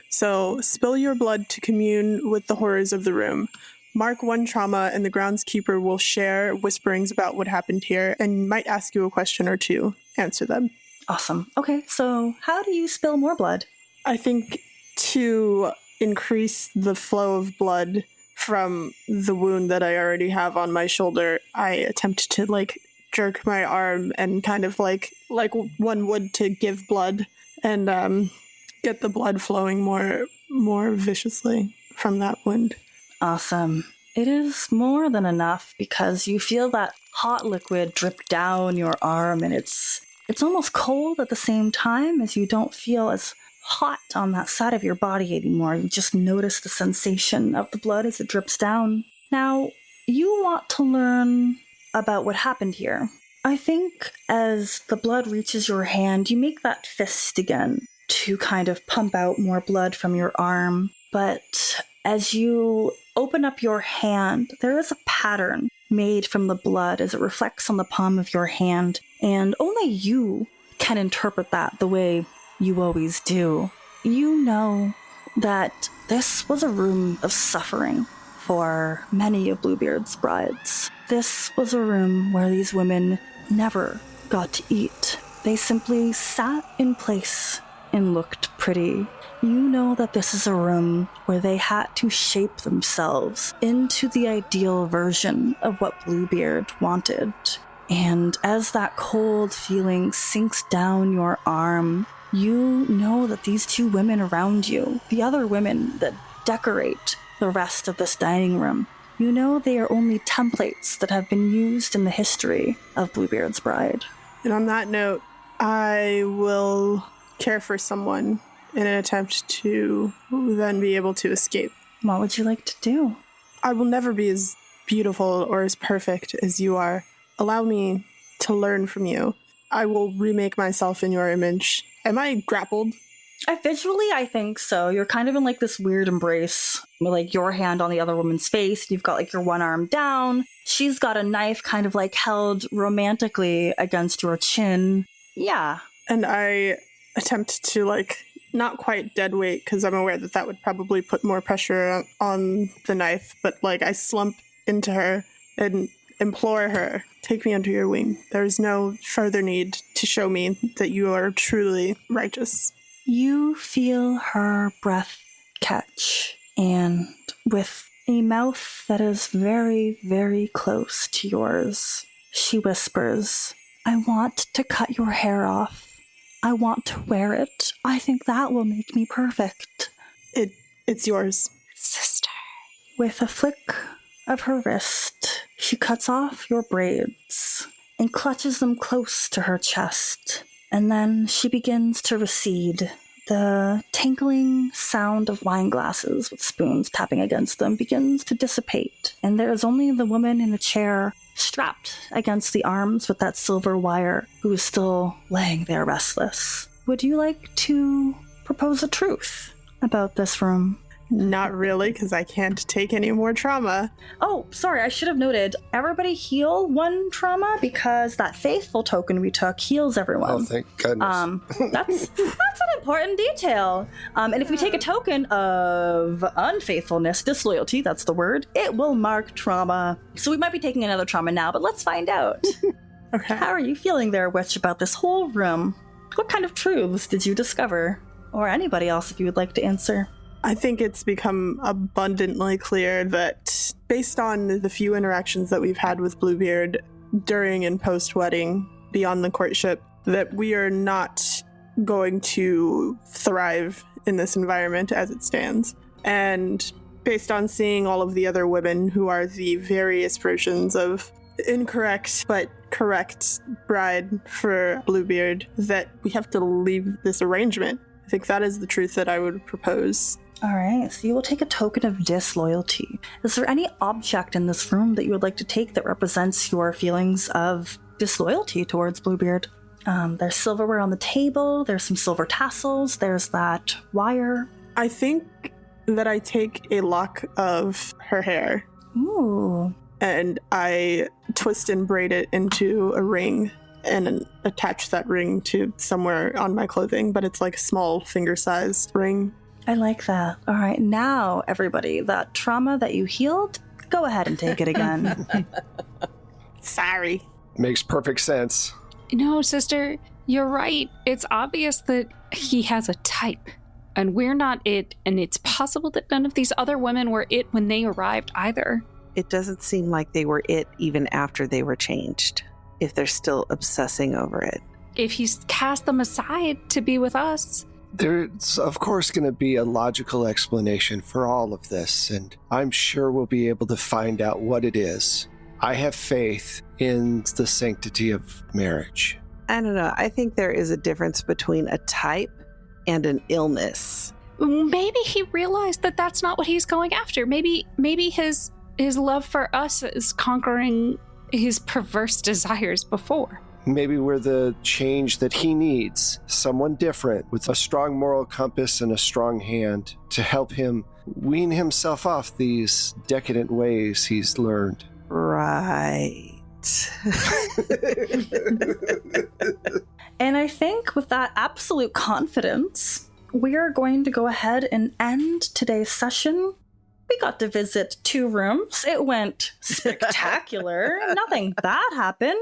So spill your blood to commune with the horrors of the room. Mark one trauma, and the groundskeeper will share whisperings about what happened here and might ask you a question or two. Answer them. Awesome. Okay, so how do you spill more blood? I think to increase the flow of blood from the wound that I already have on my shoulder, I attempt to jerk my arm and kind of like one would to give blood and get the blood flowing more viciously from that wound. Awesome. It is more than enough because you feel that hot liquid drip down your arm, and it's almost cold at the same time, as you don't feel as hot on that side of your body anymore. You just notice the sensation of the blood as it drips down. Now, you want to learn about what happened here. I think as the blood reaches your hand, you make that fist again to kind of pump out more blood from your arm. But as you open up your hand, there is a pattern made from the blood as it reflects on the palm of your hand. And only you can interpret that the way you always do. You know that this was a room of suffering for many of Bluebeard's brides. This was a room where these women never got to eat. They simply sat in place and looked pretty. You know that this is a room where they had to shape themselves into the ideal version of what Bluebeard wanted. And as that cold feeling sinks down your arm, you know that these two women around you, the other women that decorate the rest of this dining room, you know they are only templates that have been used in the history of Bluebeard's bride. And on that note, I will care for someone in an attempt to then be able to escape. What would you like to do? I will never be as beautiful or as perfect as you are. Allow me to learn from you. I will remake myself in your image. Am I grappled? Visually, I think so. You're kind of in this weird embrace with your hand on the other woman's face. You've got your one arm down. She's got a knife kind of held romantically against your chin. Yeah. And I attempt to not quite dead weight, because I'm aware that would probably put more pressure on the knife, but I slump into her and implore her, take me under your wing. There is no further need to show me that you are truly righteous. You feel her breath catch, and with a mouth that is very, very close to yours, she whispers, I want to cut your hair off. I want to wear it. I think that will make me perfect. It's yours. Sister. With a flick of her wrist, she cuts off your braids and clutches them close to her chest. And then she begins to recede. The tinkling sound of wine glasses with spoons tapping against them begins to dissipate. And there is only the woman in the chair strapped against the arms with that silver wire who is still laying there restless. Would you like to propose a truth about this room? Not really, because I can't take any more trauma. Oh, sorry, I should have noted. Everybody heal 1 trauma because that faithful token we took heals everyone. Oh, thank goodness. That's an important detail. And if we take a token of unfaithfulness, disloyalty, that's the word, it will mark trauma. So we might be taking another trauma now, but let's find out. Okay. How are you feeling there, Witch, about this whole room? What kind of truths did you discover? Or anybody else if you would like to answer. I think it's become abundantly clear that based on the few interactions that we've had with Bluebeard during and post-wedding, beyond the courtship, that we are not going to thrive in this environment as it stands. And based on seeing all of the other women who are the various versions of incorrect but correct bride for Bluebeard, that we have to leave this arrangement. I think that is the truth that I would propose. All right, so you will take a token of disloyalty. Is there any object in this room that you would like to take that represents your feelings of disloyalty towards Bluebeard? There's silverware on the table, there's some silver tassels, there's that wire. I think that I take a lock of her hair. Ooh. And I twist and braid it into a ring and attach that ring to somewhere on my clothing, but it's like a small finger-sized ring. I like that. All right, now, everybody, that trauma that you healed, go ahead and take it again. Sorry. Makes perfect sense. No, sister, you're right. It's obvious that he has a type, and we're not it, and it's possible that none of these other women were it when they arrived either. It doesn't seem like they were it even after they were changed, if they're still obsessing over it. If he's cast them aside to be with us. There's, of course, going to be a logical explanation for all of this, and I'm sure we'll be able to find out what it is. I have faith in the sanctity of marriage. I don't know. I think there is a difference between a type and an illness. Maybe he realized that that's not what he's going after. Maybe his love for us is conquering his perverse desires before. Maybe we're the change that he needs. Someone different with a strong moral compass and a strong hand to help him wean himself off these decadent ways he's learned. Right. And I think with that absolute confidence, we are going to go ahead and end today's session. We got to visit 2 rooms. It went spectacular. Nothing bad happened.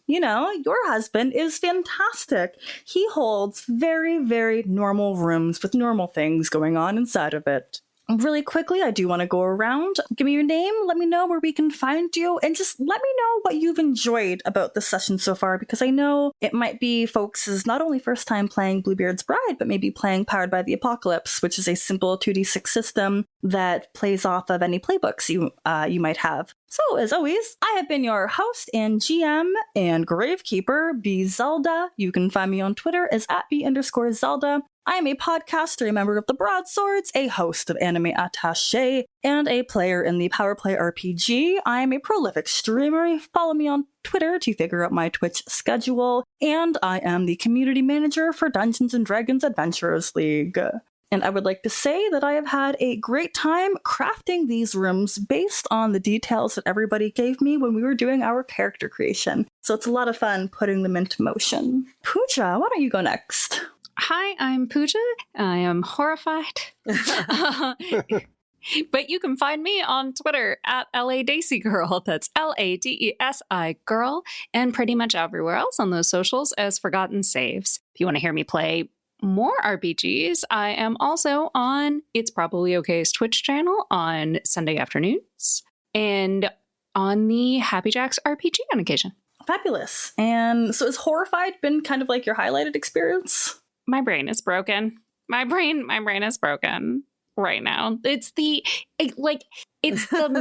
You know, your husband is fantastic. He holds very, very normal rooms with normal things going on inside of it. Really quickly, I do want to go around. Give me your name, let me know where we can find you, and just let me know what you've enjoyed about this session so far, because I know it might be folks' not only first time playing Bluebeard's Bride, but maybe playing Powered by the Apocalypse, which is a simple 2d6 system that plays off of any playbooks you might have. So, as always, I have been your host and GM and Gravekeeper, B Zelda. You can find me on Twitter as @B_Zelda. I am a podcaster, a member of the Broadswords, a host of Anime Attaché, and a player in the Power Play RPG. I am a prolific streamer. Follow me on Twitter to figure out my Twitch schedule. And I am the community manager for Dungeons & Dragons Adventurers League. And I would like to say that I have had a great time crafting these rooms based on the details that everybody gave me when we were doing our character creation. So it's a lot of fun putting them into motion. Pooja, why don't you go next? Hi, I'm Pooja. I am horrified. But you can find me on Twitter at LADaisy That's LADESI Girl, and pretty much everywhere else on those socials as Forgotten Saves. If you want to hear me play more RPGs, I am also on It's Probably Okay's Twitch channel on Sunday afternoons and on the Happy Jacks RPG on occasion. Fabulous. And so has Horrified been kind of like your highlighted experience? My brain is broken. My brain is broken right now. It's the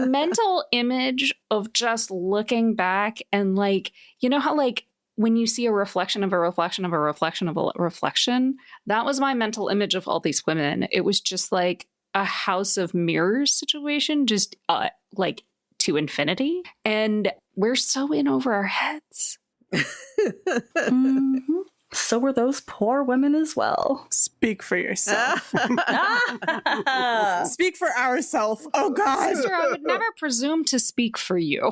mental image of just looking back and like, you know how like when you see a reflection of a reflection of a reflection of a reflection, that was my mental image of all these women. It was just like a house of mirrors situation, just like to infinity. And we're so in over our heads. Mm-hmm. So were those poor women as well. Speak for yourself. Speak for ourselves. Oh, God. Sister, I would never presume to speak for you.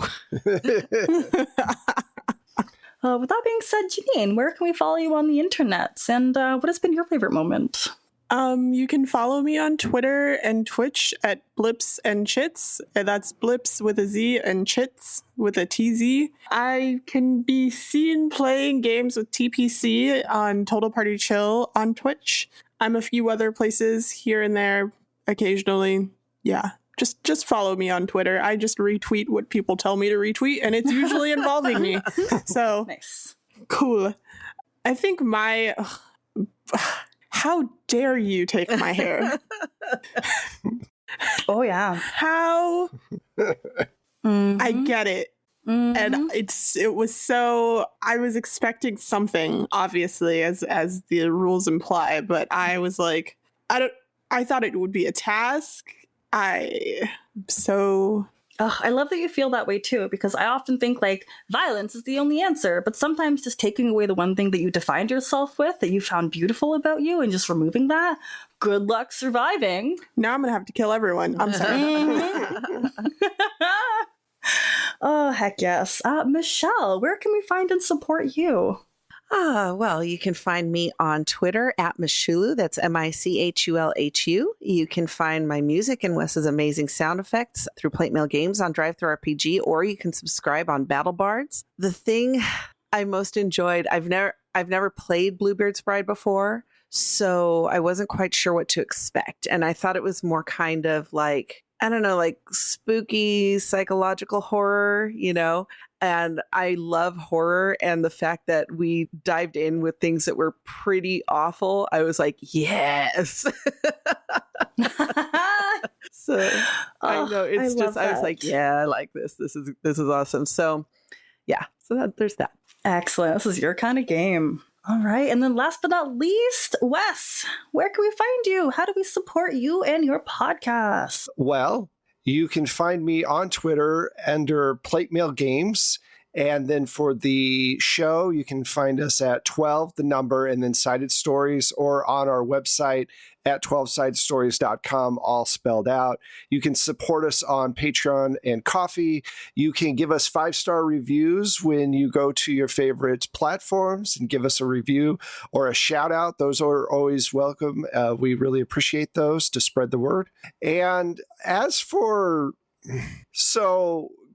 With that being said, Janine, where can we follow you on the internet? And what has been your favorite moment? You can follow me on Twitter and Twitch at Blips and Chits. And that's Blips with a Z and Chits with a TZ. I can be seen playing games with TPC on Total Party Chill on Twitch. I'm a few other places here and there occasionally. Yeah. Just follow me on Twitter. I just retweet what people tell me to retweet, and it's usually involving me. So Nice. Cool. I think how dare you take my hair? Oh, yeah. How? Mm-hmm. I get it. Mm-hmm. And it was so, I was expecting something, obviously, as the rules imply, but I was like, I thought it would be a task. I love that you feel that way too, because I often think like violence is the only answer, but sometimes just taking away the one thing that you defined yourself with, that you found beautiful about you, and just removing that, good luck surviving. Now I'm gonna have to kill everyone. I'm sorry. Oh, heck yes. Michelle, where can we find and support you? Well, you can find me on Twitter at Michulu. That's Michulhu. You can find my music and Wes's amazing sound effects through Plate Mail Games on DriveThruRPG, or you can subscribe on Battle Bards. The thing I most enjoyed, I've never played Bluebeard's Bride before, so I wasn't quite sure what to expect. And I thought it was more kind of like, I don't know, like spooky psychological horror, you know? And I love horror, and the fact that we dived in with things that were pretty awful, I was like, yes. So I know it's just, I was like, yeah, I like this. This is awesome. So yeah, so there's that. Excellent. This is your kind of game. All right. And then last but not least, Wes, where can we find you? How do we support you and your podcast? Well, you can find me on Twitter under Plate Mail Games. And then for the show, you can find us at 12, the number, and then Sided Stories, or on our website at 12sidestories.com, all spelled out. You can support us on Patreon and Ko-fi. You can give us 5-star reviews when you go to your favorite platforms and give us a review or a shout out. Those are always welcome. We really appreciate those to spread the word. And as for,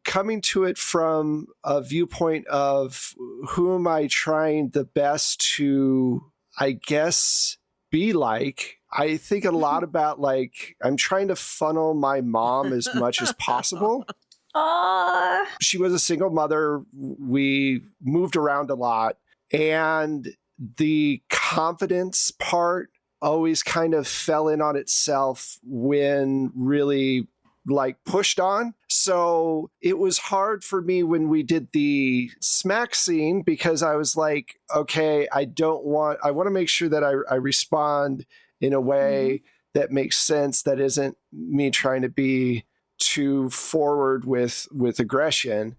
coming to it from a viewpoint of who am I trying the best to, I guess, be like, I think a lot about like, I'm trying to funnel my mom as much as possible. She was a single mother. We moved around a lot. And the confidence part always kind of fell in on itself when really like pushed on. So it was hard for me when we did the smack scene, because I was like, okay, I want to make sure that I respond in a way that makes sense, that isn't me trying to be too forward with aggression.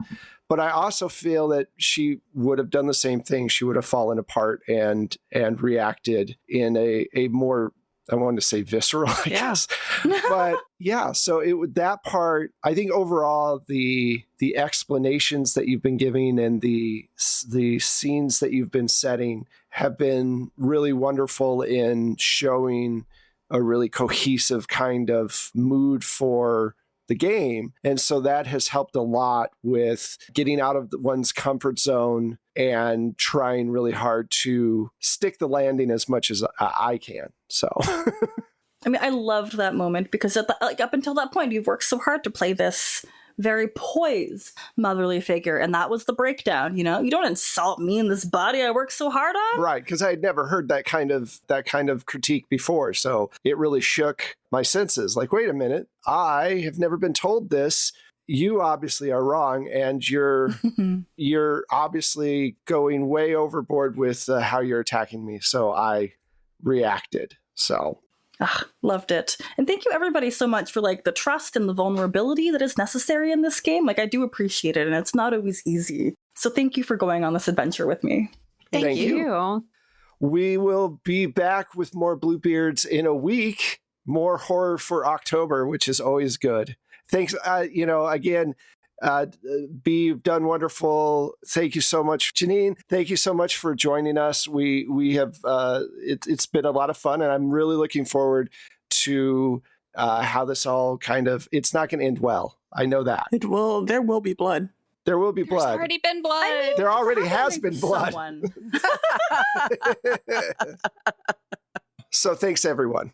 But I also feel that she would have done the same thing. She would have fallen apart and reacted in a more, I wanted to say visceral, I guess. But yeah, so that part, I think overall the explanations that you've been giving and the scenes that you've been setting have been really wonderful in showing a really cohesive kind of mood for the game. And so that has helped a lot with getting out of one's comfort zone and trying really hard to stick the landing as much as I can. So I mean, I loved that moment because up until that point, you've worked so hard to play this very poised motherly figure, and that was the breakdown. You don't insult me in this body I worked so hard on. Right, because I had never heard that kind of critique before, so it really shook my senses. Like, wait a minute, I have never been told this. You obviously are wrong, and you're obviously going way overboard with how you're attacking me. So I reacted. So. Loved it. And thank you everybody so much for the trust and the vulnerability that is necessary in this game. I do appreciate it, and it's not always easy. So thank you for going on this adventure with me. Thank you. We will be back with more Bluebeards in a week. More horror for October, which is always good. Thanks. Again, you've done wonderful. Thank you so much, Janine. Thank you so much for joining us. We have it's been a lot of fun, and I'm really looking forward to how this all it's not going to end well. I know that It will. There will be blood. there will be blood. There's already been blood. I mean, There already it's has happening been to blood. someone. So thanks, everyone.